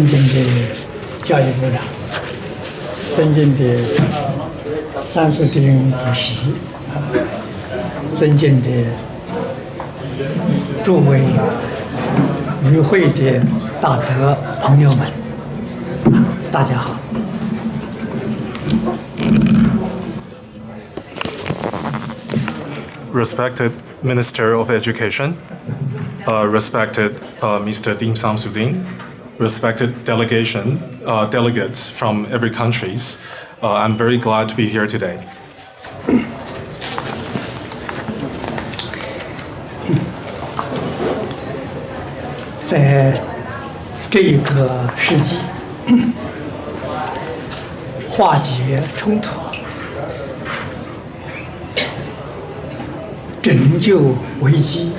尊敬的教育部长，尊敬的张树丁主席，尊敬的诸位与会的大德朋友们，大家好。Respected Minister of Education, respected Mr. Dim Samsudin, respected delegates from every countries, I'm very glad to be here today. 在这一个世纪，化解冲突，拯救危机，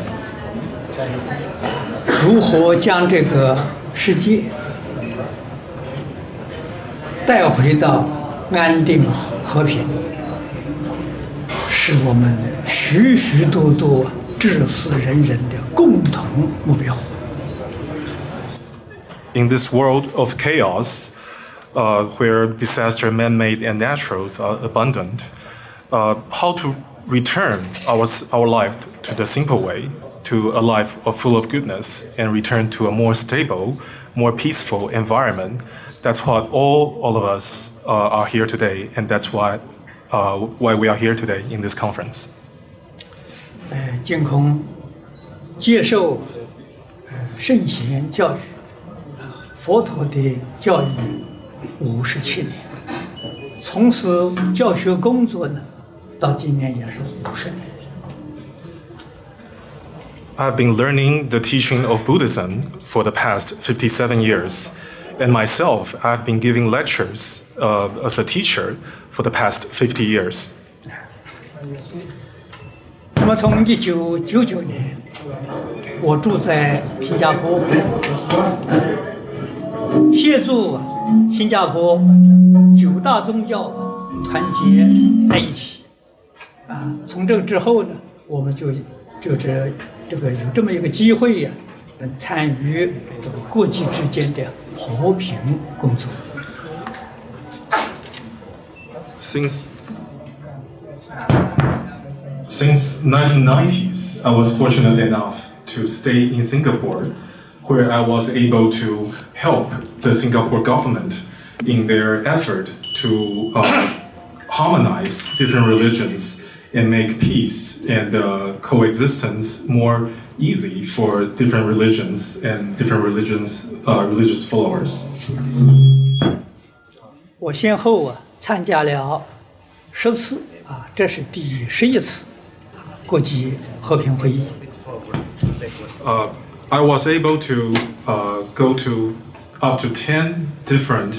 如何将这个世界带回到安定和平，是我们许许多多至死人人的共同目标。In this world of chaos, where disaster, man-made and naturals are abundant, how to return our life to the simple way, to a life full of goodness, and return to a more stable, more peaceful environment. That's what all of us are here today, and that's why we are here today in this conference. 净空接受圣贤教育，佛陀的教育57年，从事教学工作呢，到今年也是50年。I've been learning the teaching of Buddhism for the past 57 years, and myself, I've been giving lectures as a teacher for the past 50 years. 那么从1999年，我住在新加坡，协助新加坡9大宗教团结在一起。从这之后呢，我们就有这么一个机会呀，能参与这个国际之间的和平工作。Since 1990s, I was fortunate enough to stay in Singapore, where I was able to help the Singapore government in their effort to harmonize different religions and make peace and coexistence more easy for different religions and different religious followers. 我先后参加了10次这是第11次国际和平会议。I was able to go to up to 10 different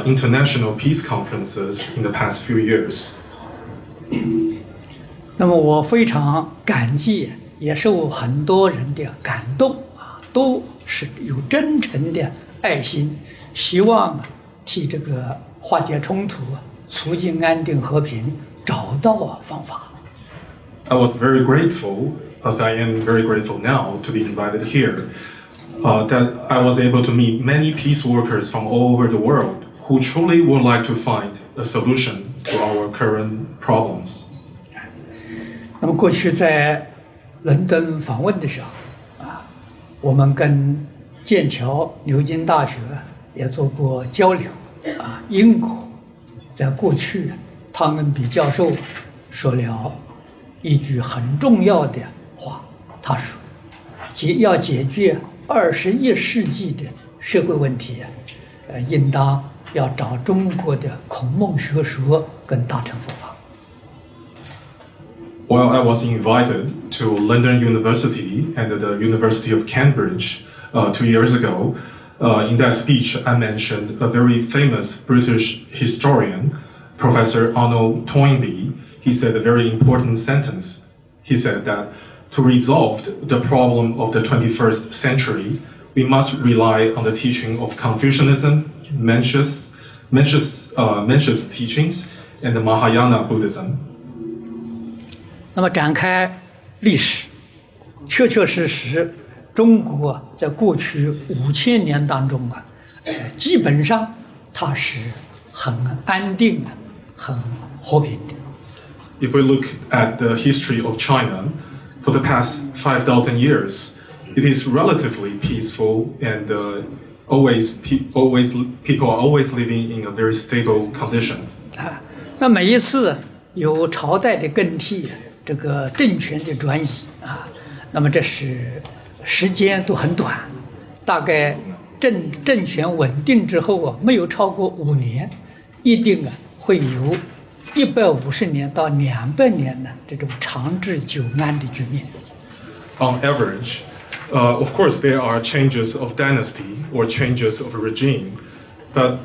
international peace conferences in the past few years. 那么我非常感激，也受很多人的感动都是有真诚的爱心，希望替这个化解冲突、促进安定和平找到方法。I was very grateful, as I am very grateful now, to be invited here. That I was able to meet many peace workers from all over the world who truly would like to find a solution to our current problems. 那么过去在伦敦访问的时候我们跟剑桥牛津大学也做过交流英国在过去汤恩比教授说了一句很重要的话，他说要解决21世纪的社会问题应当要找中国的孔孟学说跟大乘佛法。While I was invited to London University and the University of Cambridge 2 years ago, in that speech I mentioned a very famous British historian, Professor Arnold Toynbee. He said a very important sentence. He said that to resolve the problem of the 21st century, we must rely on the teaching of Confucianism, Mencius teachings, and the Mahayana Buddhism. 那么展开历史，确确实实，中国在过去5000年当中基本上它是很安定的、很和平的。If we look at the history of China, for the past 5,000 years, it is relatively peaceful and people are always living in a very stable condition. 啊，那每一次有朝代的更替，这个政权的转移啊，那么这是时间都很短，大概政权稳定之后啊，没有超过5年，一定会有150年到200年的这种长治久安的局面。On average, of course, there are changes of dynasty or changes of regime, but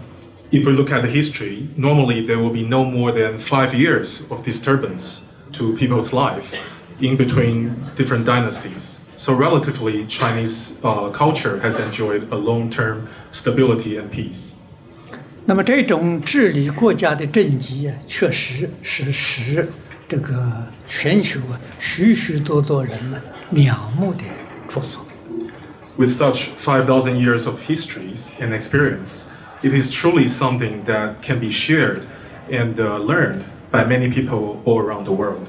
if we look at the history, normally there will be no more than 5 years of disturbance to people's life in between different dynasties. So relatively, Chinese culture has enjoyed a long-term stability and peace. 那么这种治理国家的政绩啊，确实是使这个全球啊许许多多人呢仰慕的著作。With such 5,000 years of histories and experience, it is truly something that can be shared and learned by many people all around the world.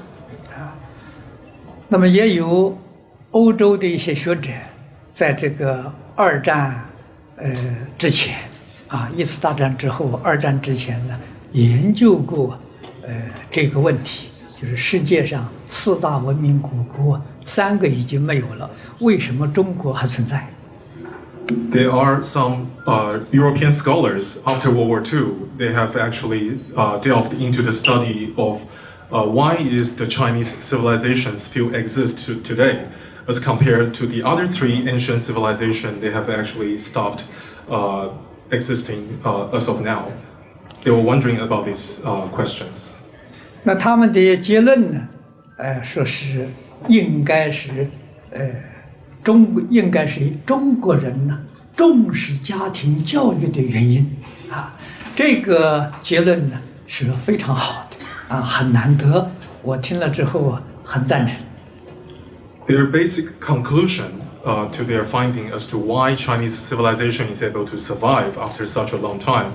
那么也有欧洲的一些学者，在这个2战之前啊，1次大战之后，2战之前呢，研究过这个问题，就是世界上4大文明古国3个已经没有了，为什么中国还存在？ There are some European scholars after World War II. They have actually delved into the study of why is the Chinese civilization still exists today, as compared to the other 3 ancient civilizations. They have actually stopped existing as of now. They were wondering about these questions. 那他们的结论呢？说是应该是中国人呢重视家庭教育的原因啊，这个结论呢是非常好的啊，很难得，我听了之后啊很赞成。Their basic conclusion to their finding as to why Chinese civilization is able to survive after such a long time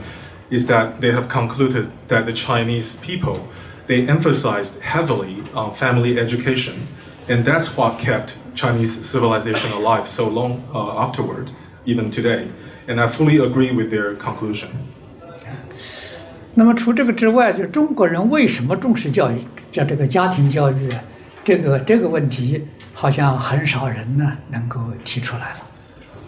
is that they have concluded that the Chinese people, they emphasized heavily on family education, and that's what kept Chinese civilization alive so long afterward, even today. And I fully agree with their conclusion. 那么除这个之外，就中国人为什么重视教育，叫这个家庭教育啊？这个问题好像很少人呢能够提出来了。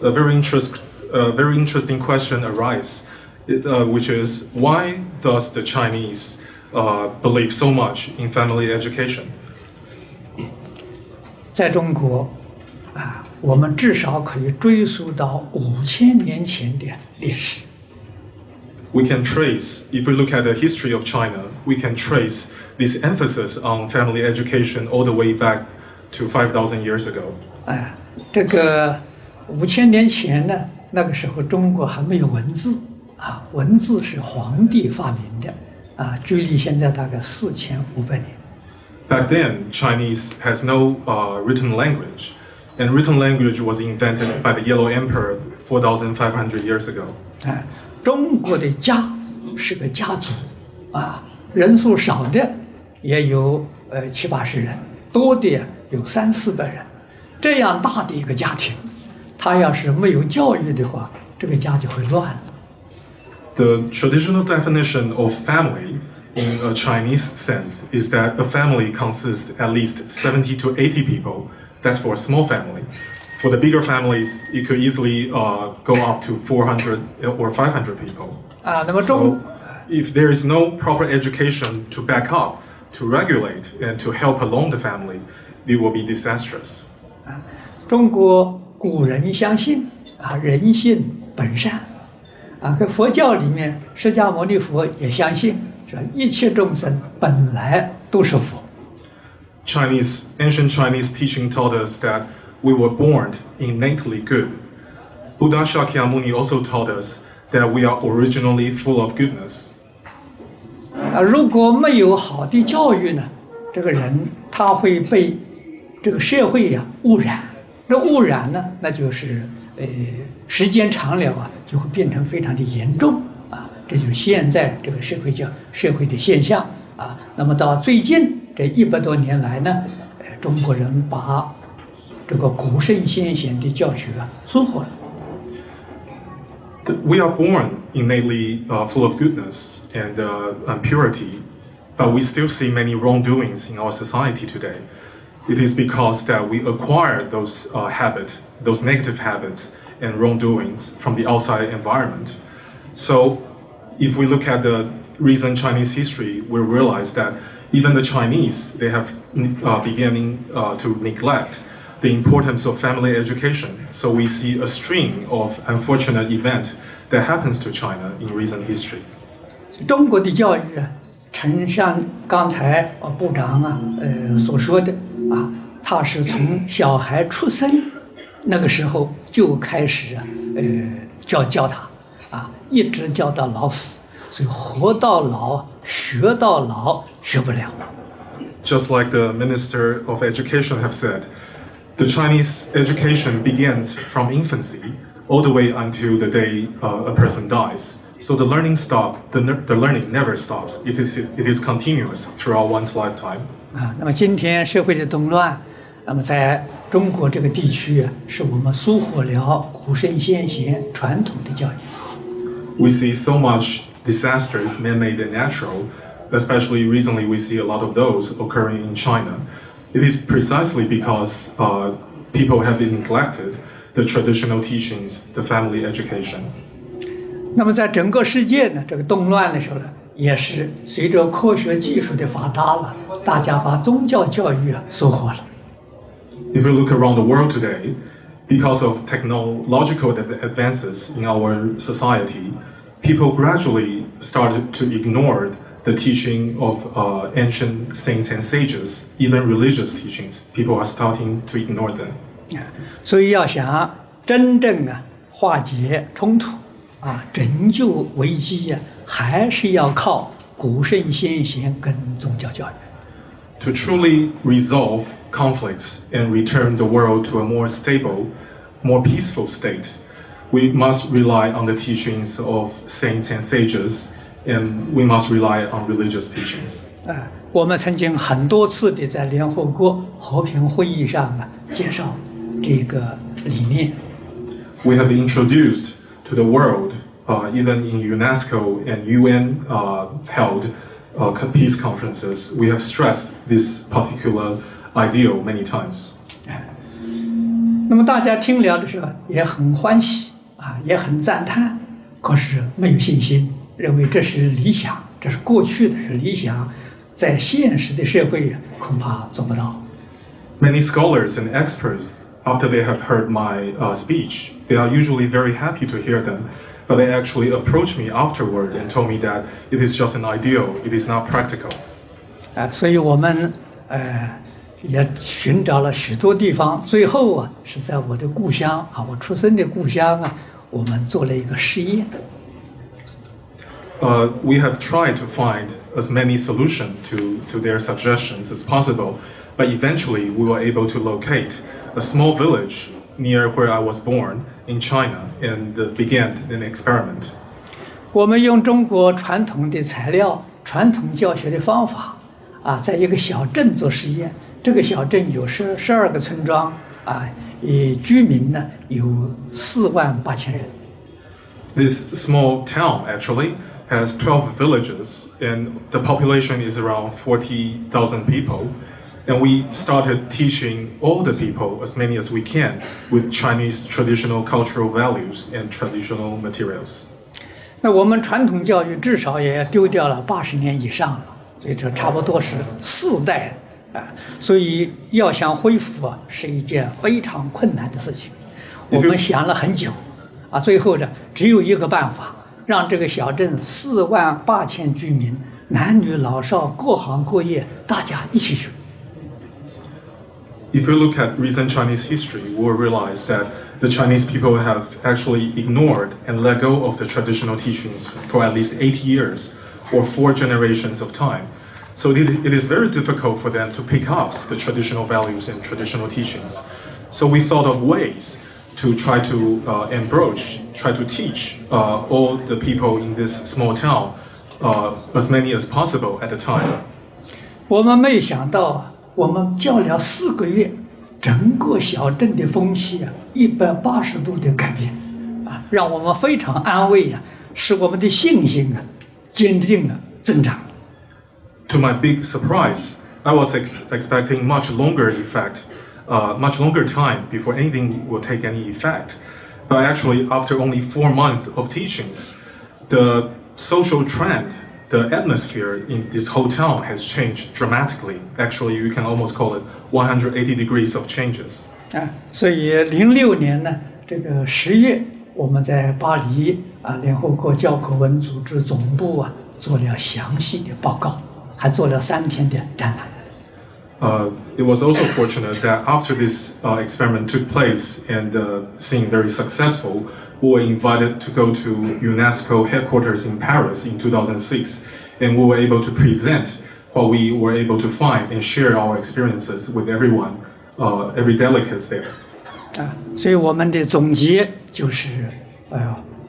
A very interesting question arises, which is why does the Chinese believe so much in family education? 在中国啊，我们至少可以追溯到5000年前的历史。We can trace, if we look at the history of China, we can trace this emphasis on family education all the way back to 5,000 years ago. 这个5000年前呢，那个时候中国还没有文字啊，文字是皇帝发明的啊，距离现在大概4500年。Back then, Chinese has no written language, and written language was invented by the Yellow Emperor 4,500 years ago. 中国的家是个家族啊，人数少的也有70-80人，多的有300-400人，这样大的一个家庭，他要是没有教育的话，这个家就会乱。The traditional definition of family in a Chinese sense is that a family consists at least 70 to 80 people. That's for a small family. For the bigger families, it could easily go up to 400 or 500 people. So, if there is no proper education to back up, to regulate, and to help along the family, it will be disastrous. 中国古人相信啊，人性本善啊，在佛教里面，释迦牟尼佛也相信，说一切众生本来都是佛。Ancient Chinese teaching taught us that we were born innately good. Buddha Shakyamuni also taught us that we are originally full of goodness. 如果没有好的教育呢，这个人他会被这个社会污染。那污染呢，那就是时间长了啊，就会变成非常的严重啊，这就是现在这个社会的现象啊。那么到最近这100多年来呢，中国人把这个古圣先贤的教学收获了。We are born innately full of goodness and purity, but we still see many wrongdoings in our society today. It is because that we acquire those those negative habits and wrongdoings from the outside environment. So, if we look at the recent Chinese history, we realize that even the Chinese, they have beginning to neglect the importance of family education. So we see a string of unfortunate events that happens to China in recent history. 中国的教育诚像刚才部长所说的啊，他是从小孩出生那个时候就开始教他啊，一直教到老死，所以活到老学到老学不了。Just like the Minister of Education have said, the Chinese education begins from infancy all the way until the day a person dies. So the learning never stops. It is continuous throughout one's lifetime. 啊，那么今天社会的动乱，那么在中国这个地区是我们疏忽了古圣先贤传统的教育。We see so much disasters, man-made and natural. Especially recently, we see a lot of those occurring in China. It is precisely because people have neglected the traditional teachings, the family education. 那么在整个世界呢，这个动乱的时候呢，也是随着科学技术的发达了，大家把宗教教育收获了。If you look around the world today, because of technological advances in our society, people gradually started to ignore the teaching of ancient saints and sages, even religious teachings. People are starting to ignore them. 所以要想真正化解冲突拯救危机还是要靠古圣先贤跟宗教教育。To truly resolve conflicts and return the world to a more stable, more peaceful state, we must rely on the teachings of saints and sages, and we must rely on religious teachings. 我们曾经很多次的在联合国和平会议上介绍这个理念。We have introduced to the world, even in UNESCO and UN held peace conferences, we have stressed this particular ideal many times. 那么大家听了的时候也很欢喜也很赞叹，可是没有信心，认为这是理想，这是过去的是理想，在现实的社会恐怕做不到。Many scholars and experts, after they have heard my speech, they are usually very happy to hear them, but they actually approached me afterward and told me that it is just an ideal, it is not practical. 所以我们也寻找了许多地方，最后是在我的故乡我出生的故乡我们做了一个试验。We have tried to find as many solutions to their suggestions as possible, but eventually we were able to locate a small village near where I was born in China and began an experiment. 我们用中国传统的材料、传统教学的方法在一个小镇做实验。这个小镇有12个村庄居民呢有48000人。This small town actually has 12 villages and the population is around 40,000 people. And we started teaching all the people, as many as we can, with Chinese traditional cultural values and traditional materials. 那我们传统教育至少也丢掉了80年以上了，所以这差不多是4代所以要想恢复是一件非常困难的事情。我们想了很久最后呢只有一个办法，让这个小镇48000居民，男女老少各行各业大家一起学。If you look at recent Chinese history, you will realize that the Chinese people have actually ignored and let go of the traditional teachings for at least 80 years or 4 generations of time. So it is very difficult for them to pick up the traditional values and traditional teachings. So we thought of ways to try to try to teach all the people in this small town as many as possible at a time. 我们没想到啊，我们教了4个月，整个小镇的风气啊，180度的改变，啊，让我们非常安慰啊，使我们的信心啊坚定了增长。To my big surprise, I was expecting much longer time before anything will take any effect. But actually, after only 4 months of teachings, the social trend, the atmosphere in this whole town has changed dramatically. Actually, you can almost call it 180 degrees of changes. 啊，所以06年呢，这个10月，我们在巴黎啊，联合国教科文组织总部啊，做了详细的报告，还做了3天的展览。It was also fortunate that after this experiment took place and seemed very successful, we were invited to go to UNESCO headquarters in Paris in 2006, and we were able to present what we were able to find and share our experiences with everyone, every delegate there. 啊，所以我们的总结就是，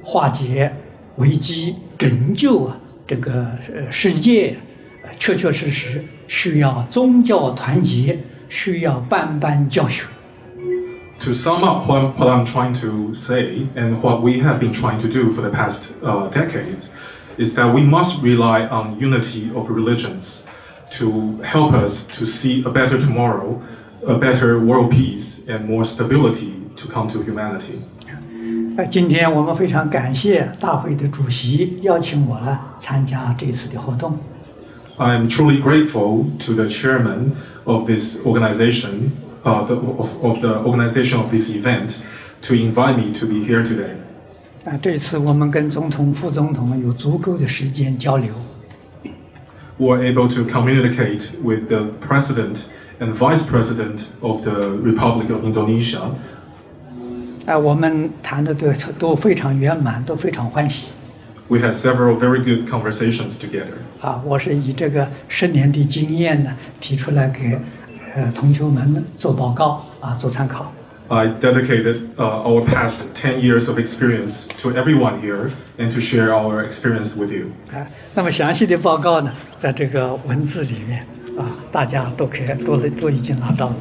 化解危机，拯救啊这个世界，确确实实需要宗教团结，需要班班教学。To sum up what I'm trying to say and what we have been trying to do for the past decades is that we must rely on unity of religions to help us to see a better tomorrow, a better world peace, and more stability to come to humanity. 今天我们非常感谢大会的主席邀请我呢参加这次的活动。I am truly grateful to the chairman of this organization, of the organization of this event, to invite me to be here today. 这次我们跟总统、副总统有足够的时间交流。We were able to communicate with the president and vice president of the Republic of Indonesia. 我们谈的都非常圆满，都非常欢喜。We had several very good conversations together. 我是以这个10年的经验呢，提出来给同学们做报告做参考。I dedicated our past 10 years of experience to everyone here and to share our experience with you. 那么详细的报告呢，在这个文字里面大家都已经拿到了。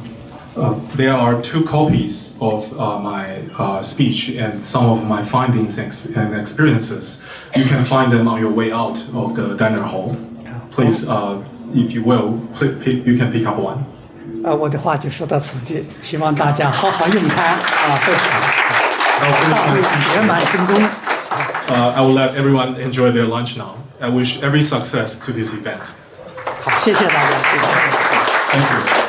There are 2 copies of my speech and some of my findings and experiences. You can find them on your way out of the dinner hall. Please, if you will, you can pick up one. 我的话就说到此地，希望大家好好用餐会大会圆满成功。I will let everyone enjoy their lunch now. I wish every success to this event. 好，谢谢大家。Thank you.